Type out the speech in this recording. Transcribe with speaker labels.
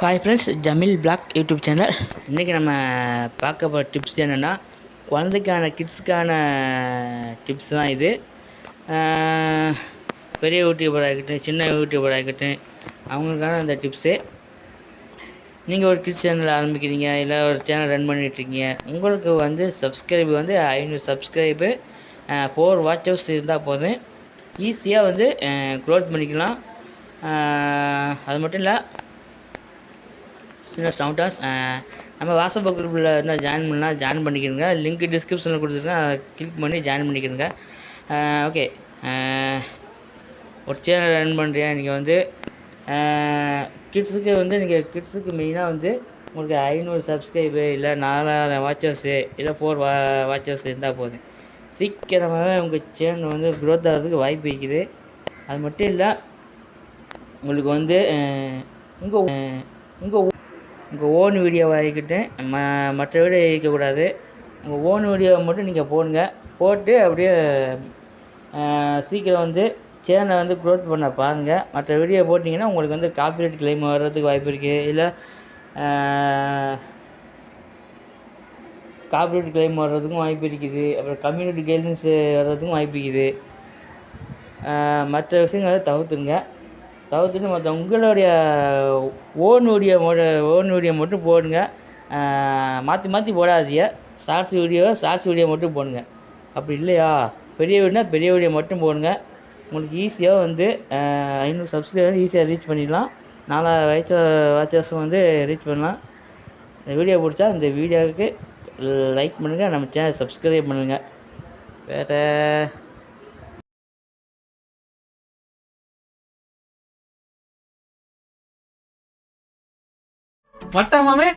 Speaker 1: Hi friends, Jameel blog YouTube channel. இன்றைக்கி நம்ம பார்க்க போகிற டிப்ஸ் என்னென்னா, குழந்தைக்கான கிட்ஸுக்கான டிப்ஸ் தான் இது. பெரிய யூடியூபராக இருக்கட்டும், சின்ன யூடியூபராக இருக்கட்டும், அவங்களுக்கான அந்த டிப்ஸு. நீங்கள் ஒரு கிட்ஸ் சேனல் ஆரம்பிக்கிறீங்க, இல்லை ஒரு சேனல் ரன் பண்ணிகிட்ருக்கீங்க, உங்களுக்கு வந்து சப்ஸ்கிரைபு வந்து 500 சப்ஸ்கிரைபு 4 வாட்ச் ஹவர்ஸ் இருந்தால் போதும். ஈஸியாக வந்து க்ரோத் பண்ணிக்கலாம். அது மட்டும் இல்லை, சின்ன சவுண்டாஸ் நம்ம வாட்ஸ்அப் குரூப்பில் என்ன ஜாயின் பண்ணால் ஜாயின் பண்ணிக்கிறங்க. லிங்க் டிஸ்கிரிப்ஷனில் கொடுத்துருக்கேன், அதை கிளிக் பண்ணி ஜாயின் பண்ணிக்கிறங்க. ஓகே, ஒரு சேனல் ரன் பண்ணுறியா நீங்கள் வந்து கிட்ஸுக்கு வந்து நீங்கள் கிட்ஸுக்கு மெயினாக வந்து உங்களுக்கு 500 சப்ஸ்கிரைபு இல்லை 4000 வாட்சர்ஸு இல்லை 4 வாட்சர்ஸ் இருந்தால் போதும். சீக்கிரமாகவே உங்கள் சேனல் வந்து க்ரோத் ஆகிறதுக்கு வாய்ப்பு இருக்குது. அது மட்டும் இல்லை, உங்களுக்கு வந்து உங்கள் ஓன் வீடியோவாக இருக்கட்டும், மற்ற வீடியோ இருக்கக்கூடாது. உங்கள் ஓன் வீடியோவை மட்டும் நீங்கள் போடுங்க. போட்டு அப்படியே சீக்கிரம் வந்து சேனலை வந்து க்ரோத் பண்ண பாருங்கள். மற்ற வீடியோ போட்டிங்கன்னா உங்களுக்கு வந்து காப்பிரைட் கிளைம் வர்றதுக்கு வாய்ப்பு இருக்குது. இல்லை காப்பிரைட் கிளைம் வர்றதுக்கும் வாய்ப்பு இருக்குது. அப்புறம் கம்யூனிட்டி கைட்லைன்ஸ் வர்றதுக்கும் வாய்ப்பு இருக்குது. மற்ற விஷயங்களை தவிர்த்துட்டு மற்ற உங்களுடைய ஓன் வீடியோ மட்டும் போடுங்க. மாற்றி மாற்றி போடாதீங்க. ஷார்ட்ஸ் வீடியோ மட்டும் போடுங்க. அப்படி இல்லையா, பெரிய வீடியோ மட்டும் போடுங்க. உங்களுக்கு ஈஸியாக வந்து 500 சப்ஸ்கிரைபர் ஈஸியாக ரீச் பண்ணிடலாம். 4000 வாட்சர்ஸும் வந்து ரீச் பண்ணலாம். இந்த வீடியோ பிடிச்சா இந்த வீடியோவுக்கு லைக் பண்ணுங்கள், நம்ம சேனல் சப்ஸ்கிரைப் பண்ணுங்கள். வேறு
Speaker 2: வட்டமாமே